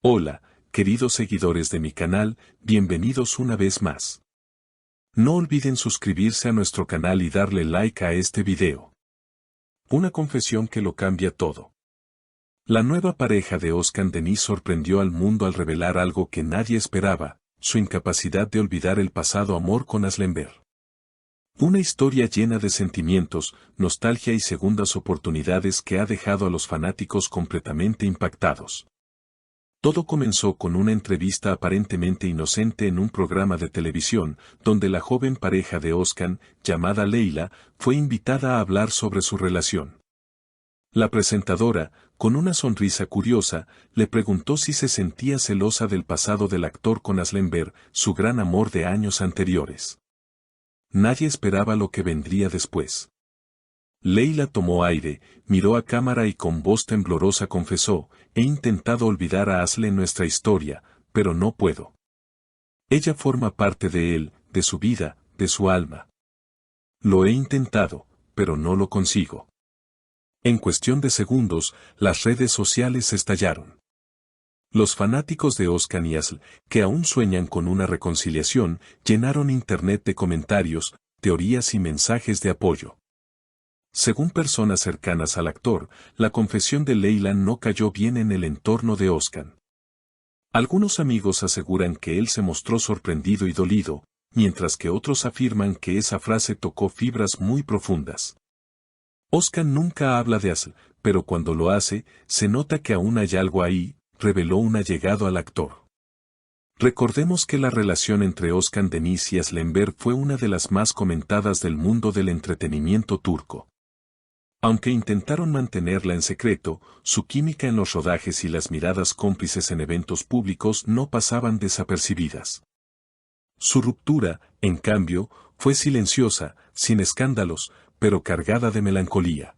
Hola, queridos seguidores de mi canal, bienvenidos una vez más. No olviden suscribirse a nuestro canal y darle like a este video. Una confesión que lo cambia todo. La nueva pareja de Oscar Denis sorprendió al mundo al revelar algo que nadie esperaba, su incapacidad de olvidar el pasado amor con Aslember. Una historia llena de sentimientos, nostalgia y segundas oportunidades que ha dejado a los fanáticos completamente impactados. Todo comenzó con una entrevista aparentemente inocente en un programa de televisión, donde la joven pareja de Oscar, llamada Leila, fue invitada a hablar sobre su relación. La presentadora, con una sonrisa curiosa, le preguntó si se sentía celosa del pasado del actor con Aslember, su gran amor de años anteriores. Nadie esperaba lo que vendría después. Leila tomó aire, miró a cámara y con voz temblorosa confesó: he intentado olvidar a Asle en nuestra historia, pero no puedo. Ella forma parte de él, de su vida, de su alma. Lo he intentado, pero no lo consigo. En cuestión de segundos, las redes sociales estallaron. Los fanáticos de Oscar y Asle, que aún sueñan con una reconciliación, llenaron internet de comentarios, teorías y mensajes de apoyo. Según personas cercanas al actor, la confesión de Leila no cayó bien en el entorno de Oscar. Algunos amigos aseguran que él se mostró sorprendido y dolido, mientras que otros afirman que esa frase tocó fibras muy profundas. Oscar nunca habla de Asle, pero cuando lo hace, se nota que aún hay algo ahí, reveló un allegado al actor. Recordemos que la relación entre Oscar Denis y Aslember fue una de las más comentadas del mundo del entretenimiento turco. Aunque intentaron mantenerla en secreto, su química en los rodajes y las miradas cómplices en eventos públicos no pasaban desapercibidas. Su ruptura, en cambio, fue silenciosa, sin escándalos, pero cargada de melancolía.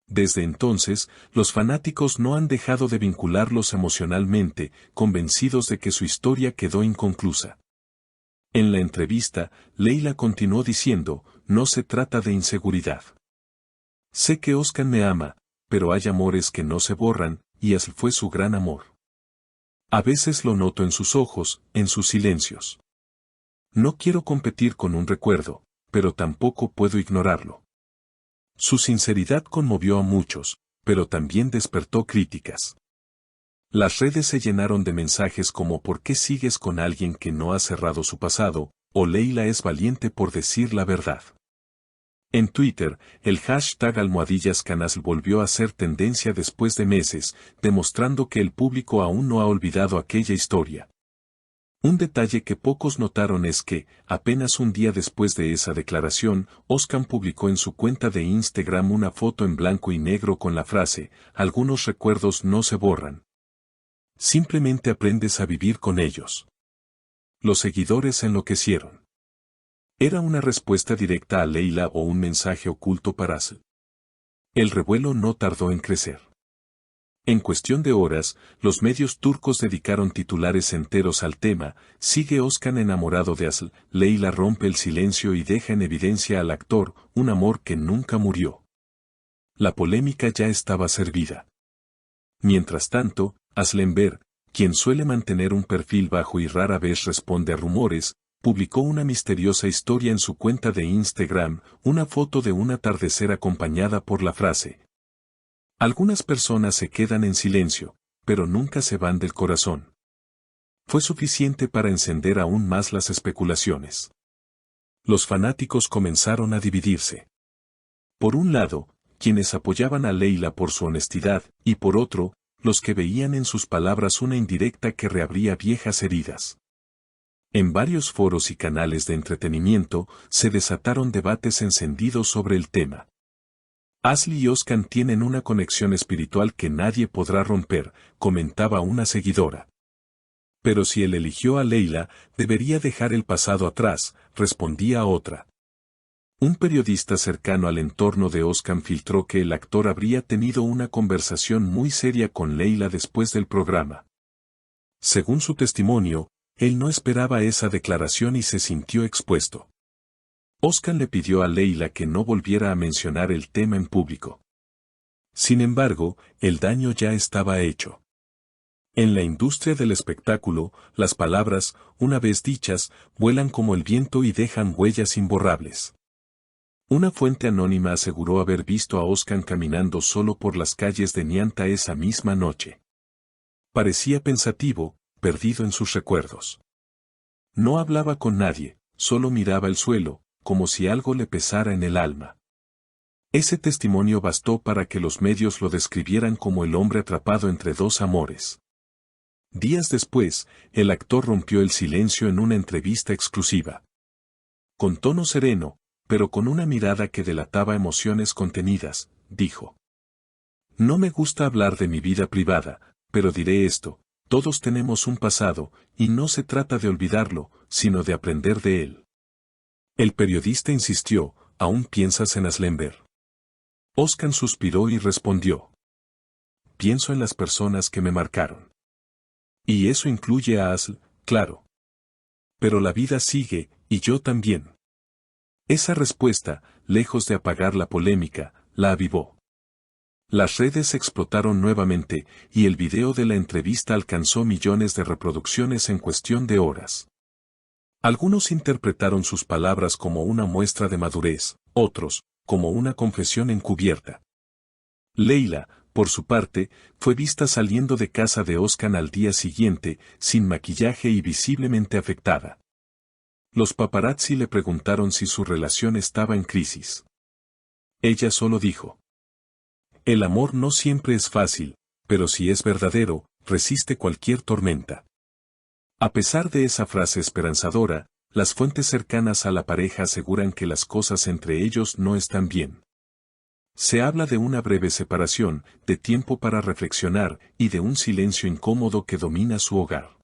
Desde entonces, los fanáticos no han dejado de vincularlos emocionalmente, convencidos de que su historia quedó inconclusa. En la entrevista, Leila continuó diciendo: no se trata de inseguridad. Sé que Oscar me ama, pero hay amores que no se borran, y Asle fue su gran amor. A veces lo noto en sus ojos, en sus silencios. No quiero competir con un recuerdo, pero tampoco puedo ignorarlo. Su sinceridad conmovió a muchos, pero también despertó críticas. Las redes se llenaron de mensajes como ¿por qué sigues con alguien que no ha cerrado su pasado? O Leila es valiente por decir la verdad. En Twitter, el hashtag #CanAsle volvió a ser tendencia después de meses, demostrando que el público aún no ha olvidado aquella historia. Un detalle que pocos notaron es que, apenas un día después de esa declaración, Oscar publicó en su cuenta de Instagram una foto en blanco y negro con la frase: algunos recuerdos no se borran. Simplemente aprendes a vivir con ellos. Los seguidores enloquecieron. ¿Era una respuesta directa a Leila o un mensaje oculto para Asle? El revuelo no tardó en crecer. En cuestión de horas, los medios turcos dedicaron titulares enteros al tema: sigue Oscar enamorado de Asle, Leila rompe el silencio y deja en evidencia al actor, un amor que nunca murió. La polémica ya estaba servida. Mientras tanto, Aslember, quien suele mantener un perfil bajo y rara vez responde a rumores, publicó una misteriosa historia en su cuenta de Instagram, una foto de un atardecer acompañada por la frase: algunas personas se quedan en silencio, pero nunca se van del corazón. Fue suficiente para encender aún más las especulaciones. Los fanáticos comenzaron a dividirse. Por un lado, quienes apoyaban a Leila por su honestidad, y por otro, los que veían en sus palabras una indirecta que reabría viejas heridas. En varios foros y canales de entretenimiento, se desataron debates encendidos sobre el tema. Asle y Oscar tienen una conexión espiritual que nadie podrá romper, comentaba una seguidora. Pero si él eligió a Leila, debería dejar el pasado atrás, respondía otra. Un periodista cercano al entorno de Oscar filtró que el actor habría tenido una conversación muy seria con Leila después del programa. Según su testimonio, él no esperaba esa declaración y se sintió expuesto. Oscar le pidió a Leila que no volviera a mencionar el tema en público. Sin embargo, el daño ya estaba hecho. En la industria del espectáculo, las palabras, una vez dichas, vuelan como el viento y dejan huellas imborrables. Una fuente anónima aseguró haber visto a Özcan caminando solo por las calles de Nianta esa misma noche. Parecía pensativo, perdido en sus recuerdos. No hablaba con nadie, solo miraba el suelo, como si algo le pesara en el alma. Ese testimonio bastó para que los medios lo describieran como el hombre atrapado entre dos amores. Días después, el actor rompió el silencio en una entrevista exclusiva. Con tono sereno, pero con una mirada que delataba emociones contenidas, dijo: "No me gusta hablar de mi vida privada, pero diré esto, todos tenemos un pasado, y no se trata de olvidarlo, sino de aprender de él". El periodista insistió: "¿Aún piensas en Aslember?". Özcan suspiró y respondió: "Pienso en las personas que me marcaron. Y eso incluye a Asl, claro. Pero la vida sigue, y yo también". Esa respuesta, lejos de apagar la polémica, la avivó. Las redes explotaron nuevamente, y el video de la entrevista alcanzó millones de reproducciones en cuestión de horas. Algunos interpretaron sus palabras como una muestra de madurez, otros, como una confesión encubierta. Leila, por su parte, fue vista saliendo de casa de Özcan al día siguiente, sin maquillaje y visiblemente afectada. Los paparazzi le preguntaron si su relación estaba en crisis. Ella solo dijo: "El amor no siempre es fácil, pero si es verdadero, resiste cualquier tormenta". A pesar de esa frase esperanzadora, las fuentes cercanas a la pareja aseguran que las cosas entre ellos no están bien. Se habla de una breve separación, de tiempo para reflexionar y de un silencio incómodo que domina su hogar.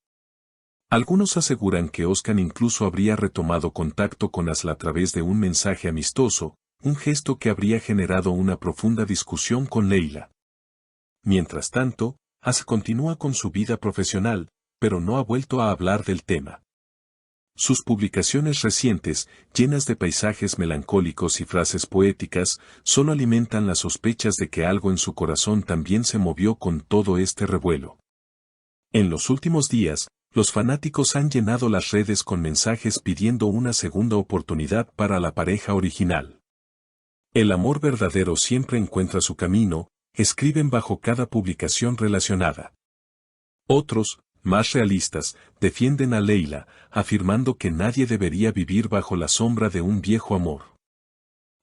Algunos aseguran que Özcan incluso habría retomado contacto con Asl a través de un mensaje amistoso, un gesto que habría generado una profunda discusión con Leila. Mientras tanto, Asl continúa con su vida profesional, pero no ha vuelto a hablar del tema. Sus publicaciones recientes, llenas de paisajes melancólicos y frases poéticas, solo alimentan las sospechas de que algo en su corazón también se movió con todo este revuelo. En los últimos días, los fanáticos han llenado las redes con mensajes pidiendo una segunda oportunidad para la pareja original. "El amor verdadero siempre encuentra su camino", escriben bajo cada publicación relacionada. Otros, más realistas, defienden a Leila, afirmando que nadie debería vivir bajo la sombra de un viejo amor.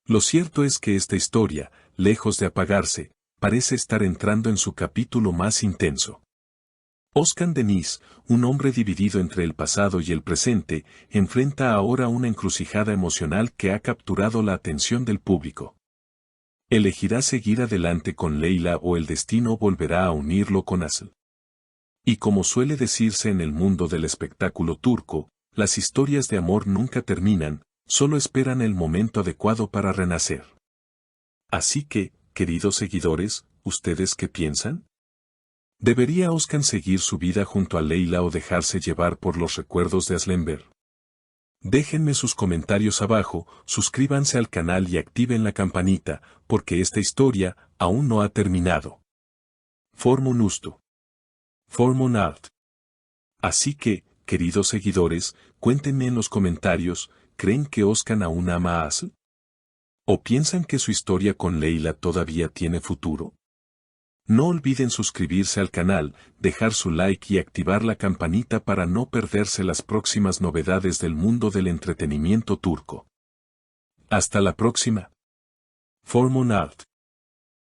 Lo cierto es que esta historia, lejos de apagarse, parece estar entrando en su capítulo más intenso. Özcan Deniz, un hombre dividido entre el pasado y el presente, enfrenta ahora una encrucijada emocional que ha capturado la atención del público. ¿Elegirá seguir adelante con Leila o el destino volverá a unirlo con Asl? Y como suele decirse en el mundo del espectáculo turco, las historias de amor nunca terminan, solo esperan el momento adecuado para renacer. Así que, queridos seguidores, ¿ustedes qué piensan? ¿Debería Özcan seguir su vida junto a Leila o dejarse llevar por los recuerdos de Aslember? Déjenme sus comentarios abajo, suscríbanse al canal y activen la campanita, porque esta historia aún no ha terminado. Formon Usto. Formon Art. Así que, queridos seguidores, cuéntenme en los comentarios, ¿creen que Özcan aún ama a Asl? ¿O piensan que su historia con Leila todavía tiene futuro? No olviden suscribirse al canal, dejar su like y activar la campanita para no perderse las próximas novedades del mundo del entretenimiento turco. Hasta la próxima. Formon Art.